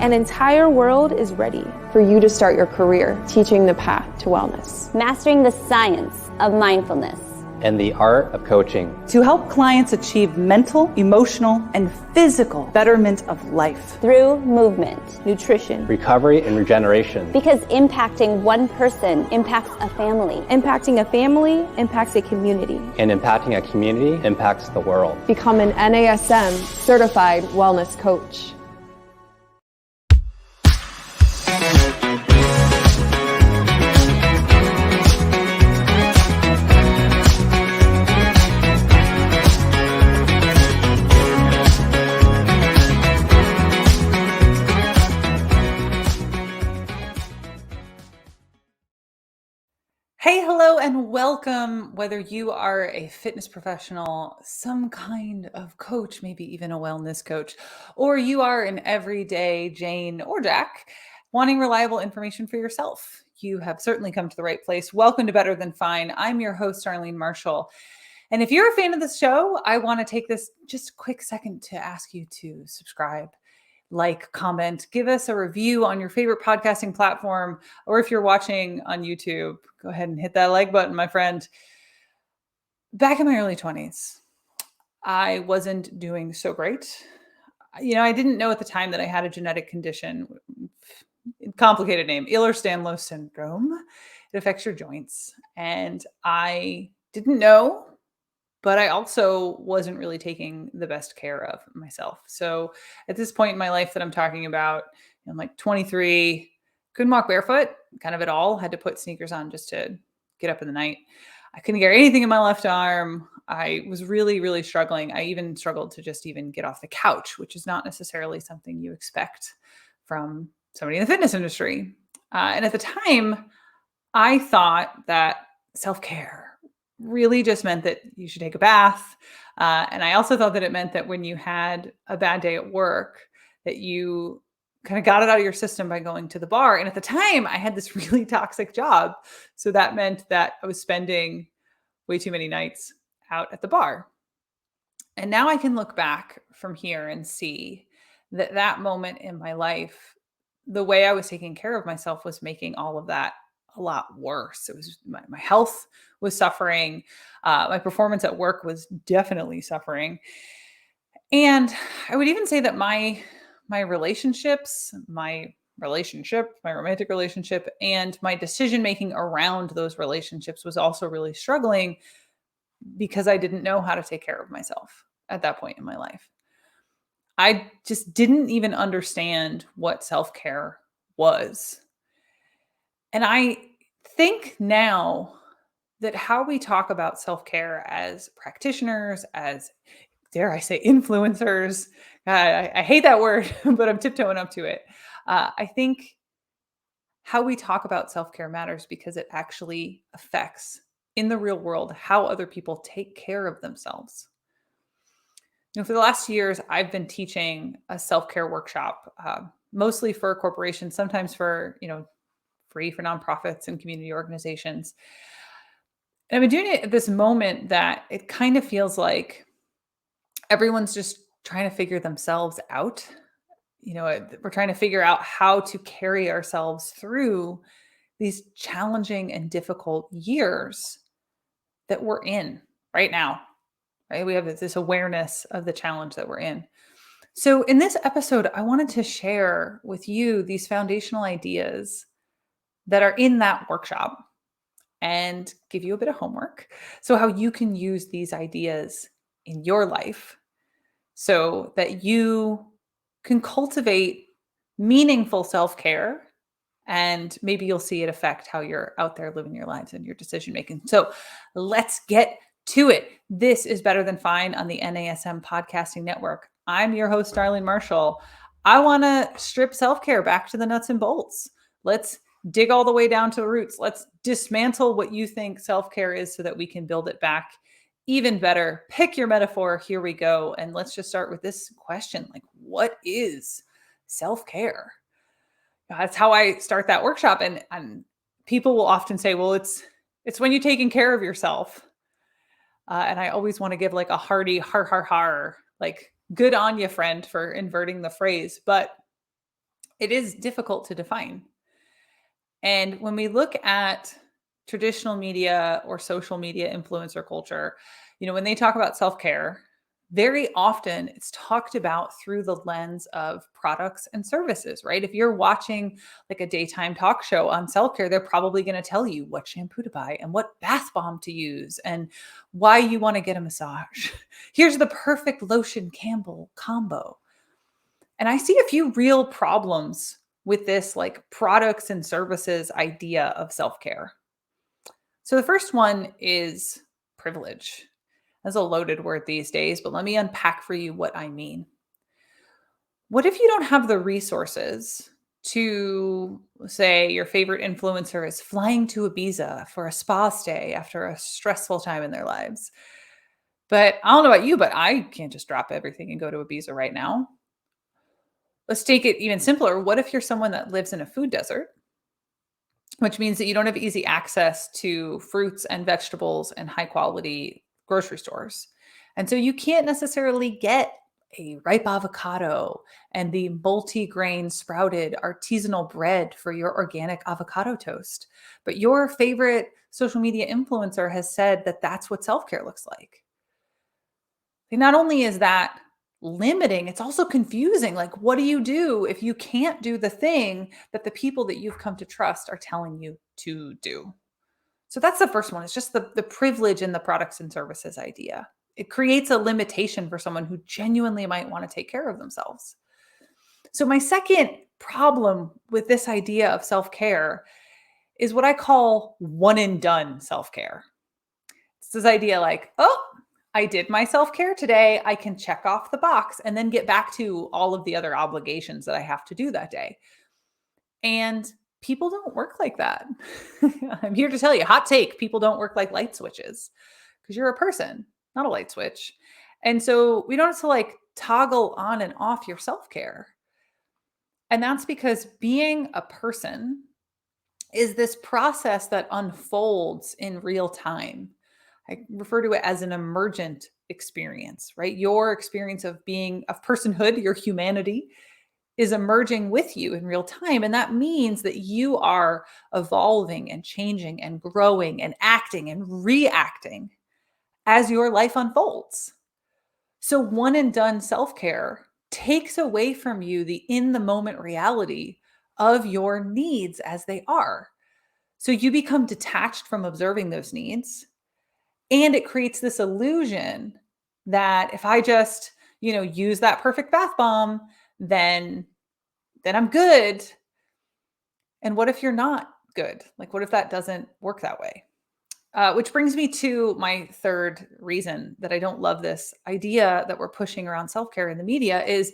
An entire world is ready for you to start your career teaching the path to wellness. Mastering the science of mindfulness. And the art of coaching. To help clients achieve mental, emotional, and physical betterment of life. Through movement, nutrition, recovery, and regeneration. Because impacting one person impacts a family. Impacting a family impacts a community. And impacting a community impacts the world. Become an NASM Certified Wellness Coach. Hey, hello, and welcome. Whether you are a fitness professional, some kind of coach, maybe even a wellness coach, or you are an everyday Jane or Jack wanting reliable information for yourself, you have certainly come to the right place. Welcome to Better Than Fine. I'm your host, Darlene Marshall. And if you're a fan of this show, I want to take this just a quick second to ask you to subscribe, like, comment, give us a review on your favorite podcasting platform, or if you're watching on YouTube, go ahead and hit that like button, my friend. Back in my early 20s, I wasn't doing so great. I didn't know at the time that I had a genetic condition, complicated name, Ehlers-Danlos syndrome. It affects your joints. And I didn't know, but I also wasn't really taking the best care of myself. So at this point in my life that I'm talking about, I'm like 23, couldn't walk barefoot, kind of at all, had to put sneakers on just to get up in the night. I couldn't carry anything in my left arm. I was really, really struggling. I even struggled to just even get off the couch, which is not necessarily something you expect from somebody in the fitness industry. And at the time, I thought that self-care really just meant that you should take a bath. And I also thought that it meant that when you had a bad day at work, that you kind of got it out of your system by going to the bar. And at the time, I had this really toxic job. So that meant that I was spending way too many nights out at the bar. And now I can look back from here and see that that moment in my life, the way I was taking care of myself was making all of that a lot worse. It was my health was suffering. My performance at work was definitely suffering. And I would even say that my relationships, my romantic relationship, and my decision-making around those relationships was also really struggling because I didn't know how to take care of myself at that point in my life. I just didn't even understand what self-care was. And I think now that how we talk about self-care as practitioners, as, dare I say, influencers, I hate that word, but I'm tiptoeing up to it. I think how we talk about self-care matters because it actually affects, in the real world, how other people take care of themselves. For the last 2 years, I've been teaching a self-care workshop, mostly for corporations, sometimes for, free for nonprofits and community organizations. And I've been doing it at this moment that it kind of feels like everyone's just trying to figure themselves out. We're trying to figure out how to carry ourselves through these challenging and difficult years that we're in right now, right? We have this awareness of the challenge that we're in. So in this episode, I wanted to share with you these foundational ideas that are in that workshop and give you a bit of homework. So how you can use these ideas in your life so that you can cultivate meaningful self-care, and maybe you'll see it affect how you're out there living your lives and your decision-making. So let's get to it. This is Better Than Fine on the NASM Podcasting Network. I'm your host, Darlene Marshall. I want to strip self-care back to the nuts and bolts. Let's dig all the way down to the roots. Let's dismantle what you think self-care is so that we can build it back even better. Pick your metaphor. Here we go. And let's just start with this question. What is self-care? That's how I start that workshop. And people will often say, well, it's when you're taking care of yourself. And I always want to give a hearty har, good on you, friend, for inverting the phrase. But it is difficult to define. And when we look at traditional media or social media influencer culture, when they talk about self-care, very often it's talked about through the lens of products and services, right? If you're watching like a daytime talk show on self-care, they're probably going to tell you what shampoo to buy and what bath bomb to use and why you want to get a massage. Here's the perfect lotion Campbell combo. And I see a few real problems with this like products and services idea of self-care. So the first one is privilege. That's a loaded word these days, but let me unpack for you what I mean. What if you don't have the resources to say your favorite influencer is flying to Ibiza for a spa stay after a stressful time in their lives? But I don't know about you, but I can't just drop everything and go to Ibiza right now. Let's take it even simpler. What if you're someone that lives in a food desert, which means that you don't have easy access to fruits and vegetables and high quality grocery stores? And so you can't necessarily get a ripe avocado and the multi-grain sprouted artisanal bread for your organic avocado toast. But your favorite social media influencer has said that that's what self-care looks like. And not only is that limiting, it's also confusing. Like, what do you do if you can't do the thing that the people that you've come to trust are telling you to do? So that's the first one. It's just the privilege in the products and services idea. It creates a limitation for someone who genuinely might want to take care of themselves. So my second problem with this idea of self-care is what I call one and done self-care. It's this idea like, oh, I did my self-care today. I can check off the box and then get back to all of the other obligations that I have to do that day. And people don't work like that. I'm here to tell you, hot take, people don't work like light switches because you're a person, not a light switch. And so we don't have to like toggle on and off your self-care. And that's because being a person is this process that unfolds in real time. I refer to it as an emergent experience, right? Your experience of being of personhood, your humanity is emerging with you in real time. And that means that you are evolving and changing and growing and acting and reacting as your life unfolds. So one and done self-care takes away from you the in the moment reality of your needs as they are. So you become detached from observing those needs. And it creates this illusion that if I just, use that perfect bath bomb, then I'm good. And what if you're not good? Like, what if that doesn't work that way? Which brings me to my third reason that I don't love this idea that we're pushing around self-care in the media is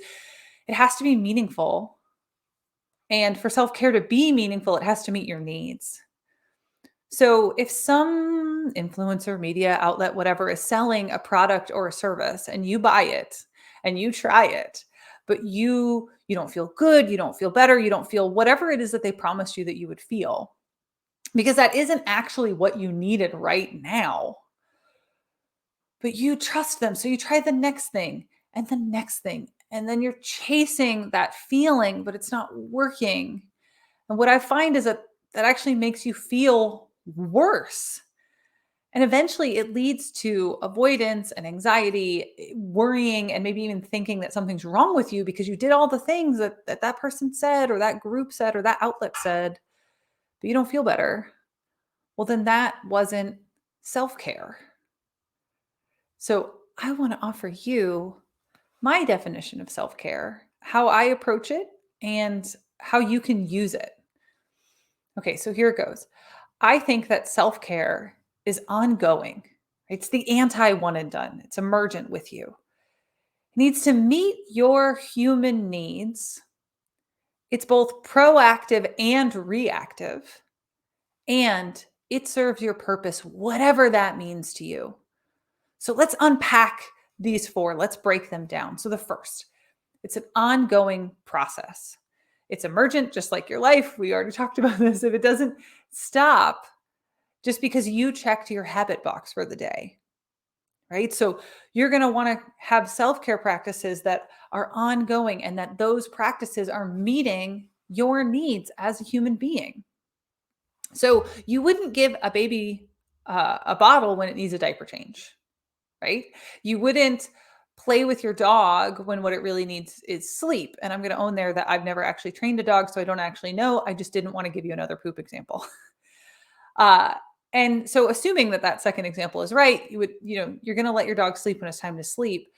it has to be meaningful. And for self-care to be meaningful, it has to meet your needs. So if some influencer, media outlet, whatever, is selling a product or a service and you buy it and you try it, but you don't feel good, you don't feel better, you don't feel whatever it is that they promised you that you would feel, because that isn't actually what you needed right now. But you trust them. So you try the next thing and the next thing. And then you're chasing that feeling, but it's not working. And what I find is that actually makes you feel worse. And eventually it leads to avoidance and anxiety, worrying, and maybe even thinking that something's wrong with you because you did all the things that person said or that group said or that outlet said, but you don't feel better. Well, then that wasn't self-care. So I want to offer you my definition of self-care, how I approach it, and how you can use it. Okay, so here it goes. I think that self-care is ongoing. It's the anti one and done. It's emergent with you. It needs to meet your human needs. It's both proactive and reactive. And it serves your purpose, whatever that means to you. So let's unpack these four. Let's break them down. So the first, it's an ongoing process. It's emergent, just like your life. We already talked about this. If it doesn't stop just because you checked your habit box for the day, right? So you're going to want to have self-care practices that are ongoing and that those practices are meeting your needs as a human being. So you wouldn't give a baby a bottle when it needs a diaper change, right? You wouldn't play with your dog when what it really needs is sleep. And I'm going to own there that I've never actually trained a dog, so I don't actually know. I just didn't want to give you another poop example. And so assuming that that second example is right, you're going to let your dog sleep when it's time to sleep.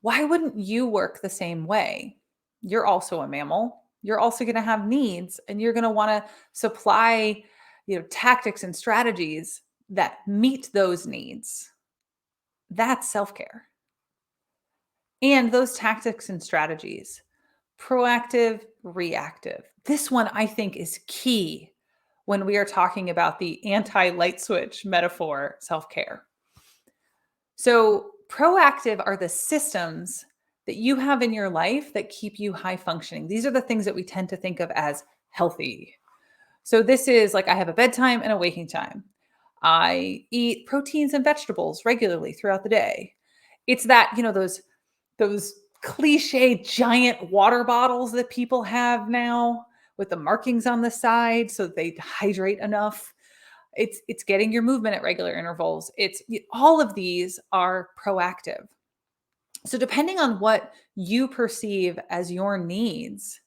Why wouldn't you work the same way? You're also a mammal. You're also going to have needs, and you're going to want to supply, tactics and strategies that meet those needs. That's self-care. And those tactics and strategies, proactive, reactive. This one I think is key when we are talking about the anti-light switch metaphor, self-care. So proactive are the systems that you have in your life that keep you high functioning. These are the things that we tend to think of as healthy. So this is like, I have a bedtime and a waking time. I eat proteins and vegetables regularly throughout the day. It's that, those cliche giant water bottles that people have now with the markings on the side so they hydrate enough. It's getting your movement at regular intervals. All of these are proactive. So depending on what you perceive as your needs,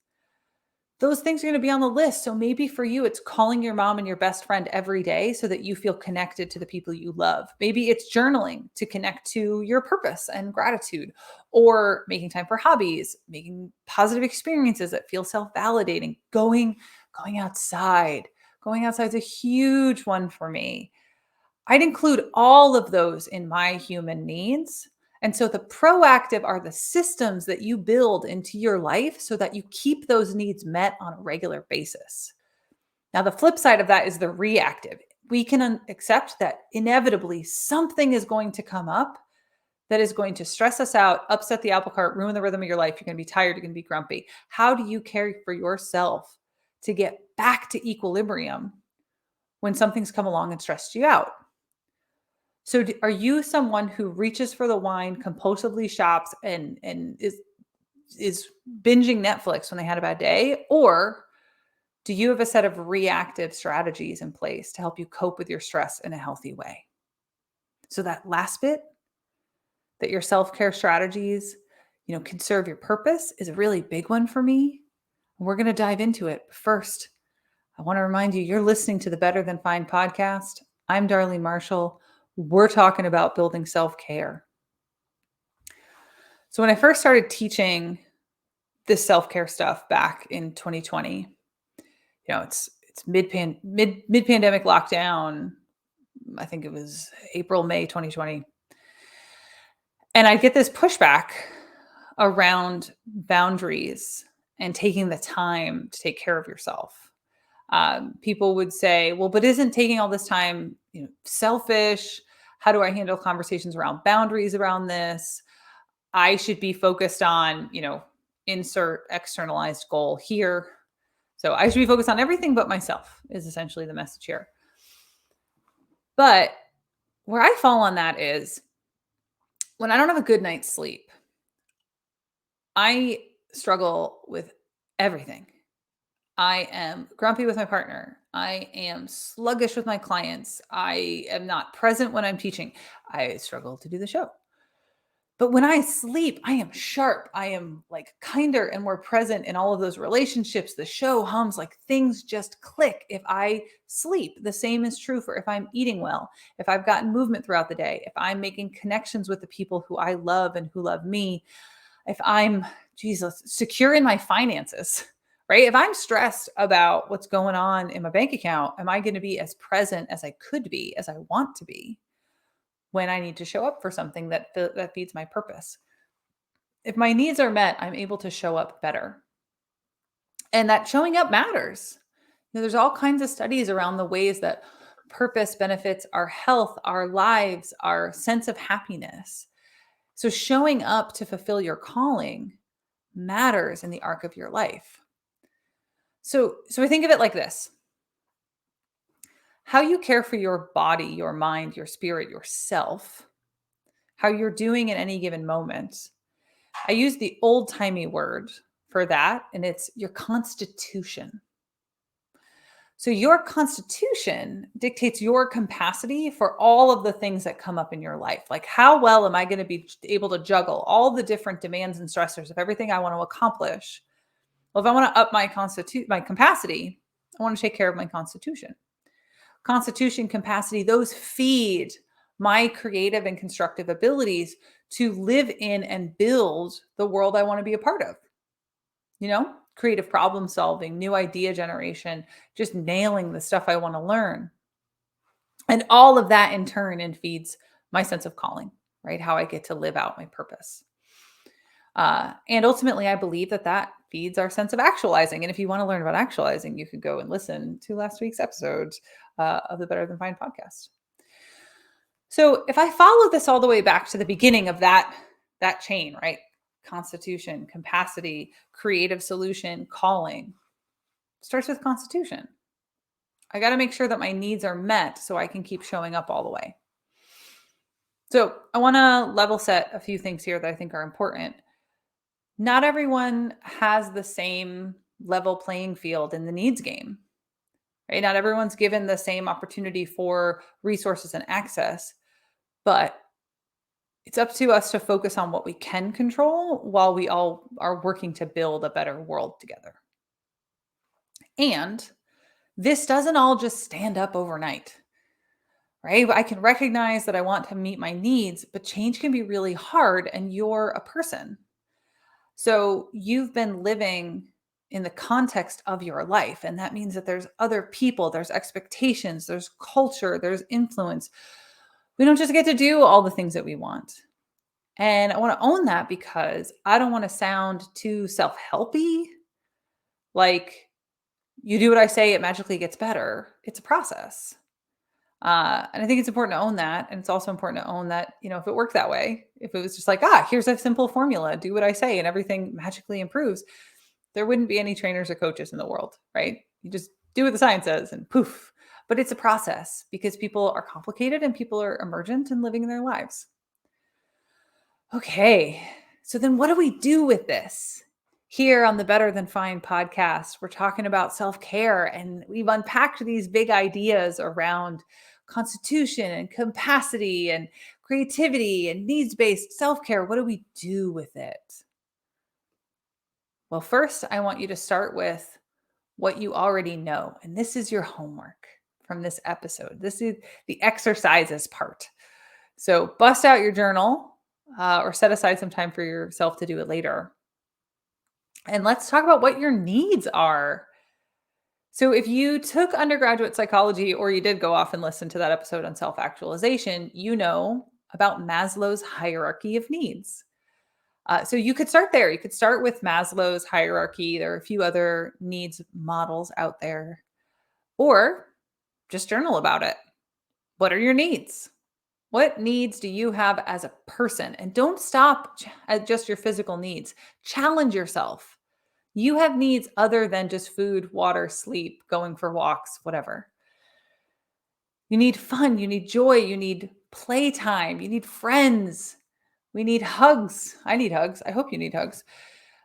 those things are going to be on the list. So maybe for you, it's calling your mom and your best friend every day so that you feel connected to the people you love. Maybe it's journaling to connect to your purpose and gratitude, or making time for hobbies, making positive experiences that feel self-validating, going outside. Going outside is a huge one for me. I'd include all of those in my human needs. And so the proactive are the systems that you build into your life so that you keep those needs met on a regular basis. Now, the flip side of that is the reactive. We can accept that inevitably something is going to come up that is going to stress us out, upset the apple cart, ruin the rhythm of your life. You're going to be tired. You're going to be grumpy. How do you care for yourself to get back to equilibrium when something's come along and stressed you out? So are you someone who reaches for the wine, compulsively shops, and is binging Netflix when they had a bad day? Or do you have a set of reactive strategies in place to help you cope with your stress in a healthy way? So that last bit, that your self-care strategies, can serve your purpose, is a really big one for me. We're going to dive into it. But first, I want to remind you, you're listening to the Better Than Fine podcast. I'm Darlene Marshall. We're talking about building self-care. So when I first started teaching this self-care stuff back in 2020, it's mid-pandemic lockdown. I think it was April, May 2020. And I get this pushback around boundaries and taking the time to take care of yourself. People would say, well, but isn't taking all this time, selfish? How do I handle conversations around boundaries around this? I should be focused on, insert externalized goal here. So I should be focused on everything but myself is essentially the message here. But where I fall on that is when I don't have a good night's sleep, I struggle with everything. I am grumpy with my partner. I am sluggish with my clients. I am not present when I'm teaching. I struggle to do the show. But when I sleep, I am sharp. I am kinder and more present in all of those relationships. The show hums, things just click if I sleep. The same is true for if I'm eating well, if I've gotten movement throughout the day, if I'm making connections with the people who I love and who love me, if I'm, secure in my finances, right? If I'm stressed about what's going on in my bank account, am I going to be as present as I could be, as I want to be, when I need to show up for something that feeds my purpose? If my needs are met, I'm able to show up better. And that showing up matters. There's all kinds of studies around the ways that purpose benefits our health, our lives, our sense of happiness. So showing up to fulfill your calling matters in the arc of your life. So I think of it like this. How you care for your body, your mind, your spirit, yourself, how you're doing in any given moment. I use the old-timey word for that, and it's your constitution. So your constitution dictates your capacity for all of the things that come up in your life. Like, how well am I going to be able to juggle all the different demands and stressors of everything I want to accomplish? Well, if I want to up my capacity, I want to take care of my constitution. Constitution, capacity, those feed my creative and constructive abilities to live in and build the world I want to be a part of. Creative problem solving, new idea generation, just nailing the stuff I want to learn. And all of that in turn feeds my sense of calling, right? How I get to live out my purpose. And ultimately, I believe that feeds our sense of actualizing. And if you want to learn about actualizing, you could go and listen to last week's episode of the Better Than Fine podcast. So if I follow this all the way back to the beginning of that chain, right? Constitution, capacity, creative solution, calling, starts with constitution. I got to make sure that my needs are met so I can keep showing up all the way. So I want to level set a few things here that I think are important. Not everyone has the same level playing field in the needs game, right? Not everyone's given the same opportunity for resources and access, but it's up to us to focus on what we can control while we all are working to build a better world together. And this doesn't all just stand up overnight, right? I can recognize that I want to meet my needs, but change can be really hard, and you're a person. So you've been living in the context of your life, and that means that there's other people, there's expectations, there's culture, there's influence. We don't just get to do all the things that we want. And I want to own that because I don't want to sound too self-helpy. Like, you do what I say, it magically gets better. It's a process. And I think it's important to own that. And it's also important to own that, if it worked that way, if it was just like, here's a simple formula, do what I say and everything magically improves, there wouldn't be any trainers or coaches in the world, right? You just do what the science says and poof. But it's a process because people are complicated and people are emergent and living their lives. Okay, so then what do we do with this? Here on the Better Than Fine podcast, we're talking about self-care, and we've unpacked these big ideas around constitution and capacity and creativity and needs-based self-care. What do we do with it? Well, first, I want you to start with what you already know. And this is your homework from this episode. This is the exercises part. So bust out your journal or set aside some time for yourself to do it later. And let's talk about what your needs are. So if you took undergraduate psychology or you did go off and listen to that episode on self-actualization, you know about Maslow's hierarchy of needs. So you could start there. You could start with Maslow's hierarchy. There are a few other needs models out there. Or just journal about it. What are your needs? What needs do you have as a person? And don't stop at just your physical needs. Challenge yourself. You have needs other than just food, water, sleep, going for walks, whatever. You need fun. You need joy. You need playtime. You need friends. We need hugs. I need hugs. I hope you need hugs.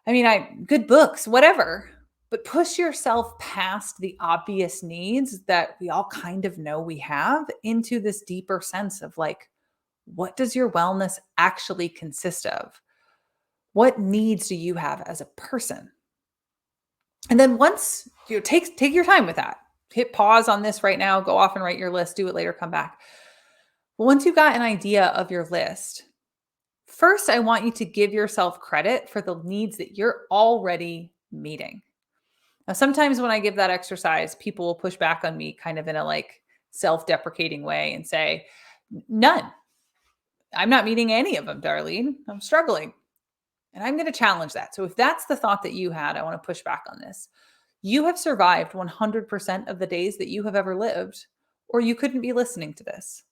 Good books, whatever. But push yourself past the obvious needs that we all kind of know we have into this deeper sense of like, what does your wellness actually consist of? What needs do you have as a person? And then once you take your time with that, hit pause on this right now, go off and write your list, do it later, come back. Well, once you've got an idea of your list, first, I want you to give yourself credit for the needs that you're already meeting. Now, sometimes when I give that exercise, people will push back on me kind of in a like self-deprecating way and say, none. I'm not meeting any of them, Darlene. I'm struggling. And I'm going to challenge that. So if that's the thought that you had, I want to push back on this. You have survived 100% of the days that you have ever lived, or you couldn't be listening to this.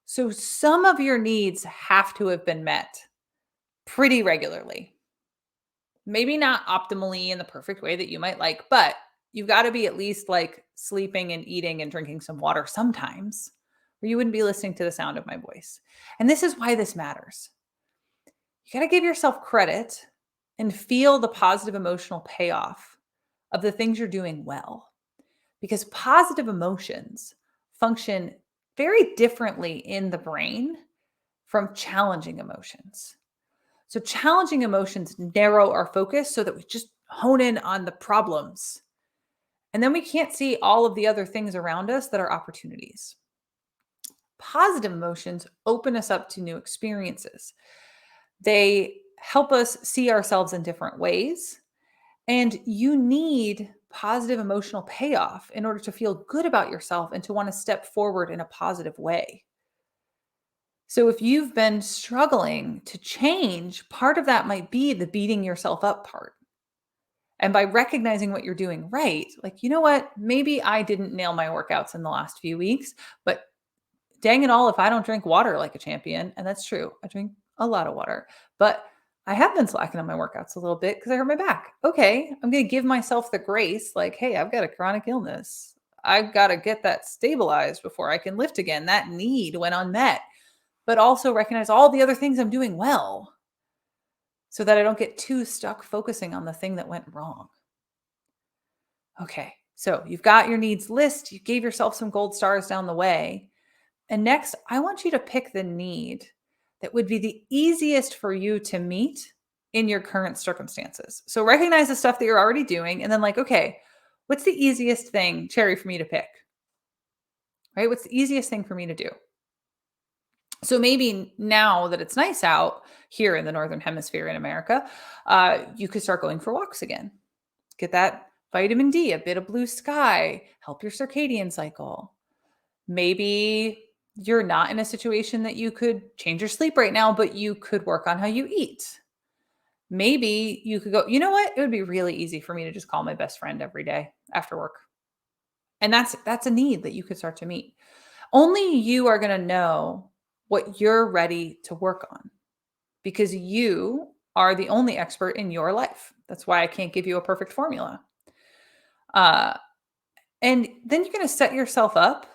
So some of your needs have to have been met pretty regularly. Maybe not optimally in the perfect way that you might like, but you've got to be at least like sleeping and eating and drinking some water sometimes, or you wouldn't be listening to the sound of my voice. And this is why this matters. You got to give yourself credit and feel the positive emotional payoff of the things you're doing well. Because positive emotions function very differently in the brain from challenging emotions. So challenging emotions narrow our focus so that we just hone in on the problems. And then we can't see all of the other things around us that are opportunities. Positive emotions open us up to new experiences. They help us see ourselves in different ways. And you need positive emotional payoff in order to feel good about yourself and to want to step forward in a positive way. So if you've been struggling to change, part of that might be the beating yourself up part. And by recognizing what you're doing right, like, you know what, maybe I didn't nail my workouts in the last few weeks, but dang it all, if I don't drink water like a champion, and that's true, I drink a lot of water, but I have been slacking on my workouts a little bit because I hurt my back. Okay, I'm going to give myself the grace, like, hey, I've got a chronic illness. I've got to get that stabilized before I can lift again. That need went unmet, but also recognize all the other things I'm doing well so that I don't get too stuck focusing on the thing that went wrong. Okay, so you've got your needs list. You gave yourself some gold stars down the way. And next, I want you to pick the need that would be the easiest for you to meet in your current circumstances. So recognize the stuff that you're already doing and then like, okay, what's the easiest thing, Cherry, for me to pick? Right? What's the easiest thing for me to do? So maybe now that it's nice out here in the Northern Hemisphere in America, you could start going for walks again. Get that vitamin D, a bit of blue sky, help your circadian cycle. Maybe you're not in a situation that you could change your sleep right now, but you could work on how you eat. Maybe you could go, you know what? It would be really easy for me to just call my best friend every day after work. And that's a need that you could start to meet. Only you are going to know what you're ready to work on because you are the only expert in your life. That's why I can't give you a perfect formula. And then you're going to set yourself up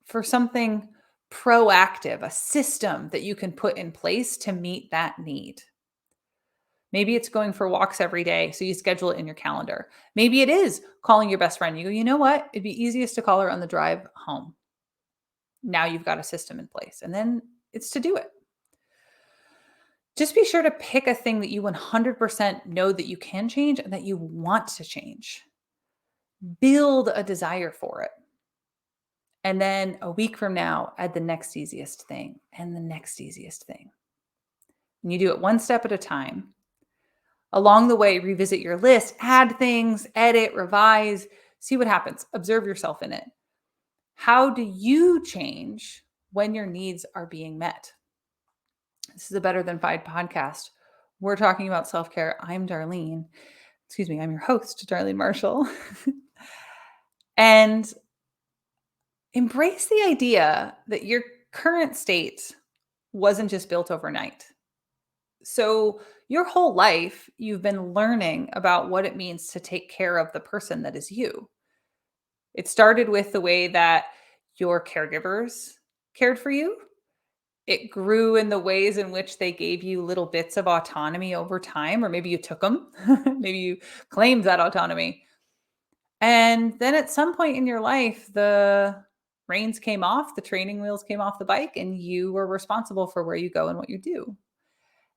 for something proactive, a system that you can put in place to meet that need. Maybe it's going for walks every day, so you schedule it in your calendar. Maybe it is calling your best friend. You go, you know what? It'd be easiest to call her on the drive home. Now you've got a system in place, and then it's to do it. Just be sure to pick a thing that you 100% know that you can change and that you want to change. Build a desire for it. And then a week from now, add the next easiest thing and the next easiest thing. And you do it one step at a time. Along the way, revisit your list, add things, edit, revise, see what happens. Observe yourself in it. How do you change when your needs are being met? This is a Better Than Fine podcast. We're talking about self-care. I'm Darlene. I'm your host, Darlene Marshall. And embrace the idea that your current state wasn't just built overnight. So your whole life, you've been learning about what it means to take care of the person that is you. It started with the way that your caregivers cared for you. It grew in the ways in which they gave you little bits of autonomy over time, or maybe you took them. Maybe you claimed that autonomy. And then at some point in your life, the reins came off, the training wheels came off the bike, and you were responsible for where you go and what you do.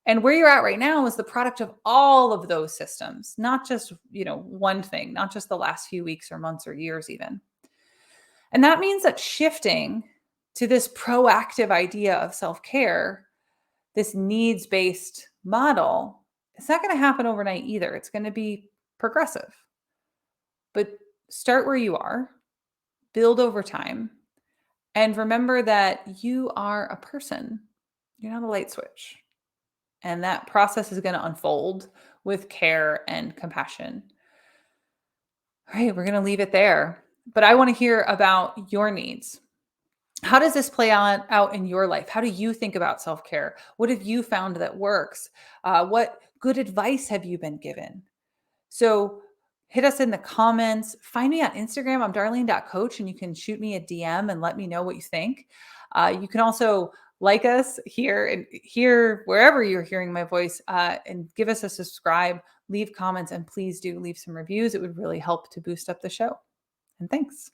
And where you're at right now is the product of all of those systems, not just, one thing, not just the last few weeks or months or years even. And that means that shifting to this proactive idea of self-care, this needs-based model, it's not going to happen overnight either. It's going to be progressive. But start where you are, build over time, and remember that you are a person. You're not a light switch. And that process is going to unfold with care and compassion. All right, we're going to leave it there. But I want to hear about your needs. How does this play out in your life? How do you think about self-care? What have you found that works? What good advice have you been given? So hit us in the comments. Find me on Instagram. I'm darlene.coach, and you can shoot me a DM and let me know what you think. You can also like us here and here, wherever you're hearing my voice, and give us a subscribe, leave comments, and please do leave some reviews. It would really help to boost up the show. And thanks.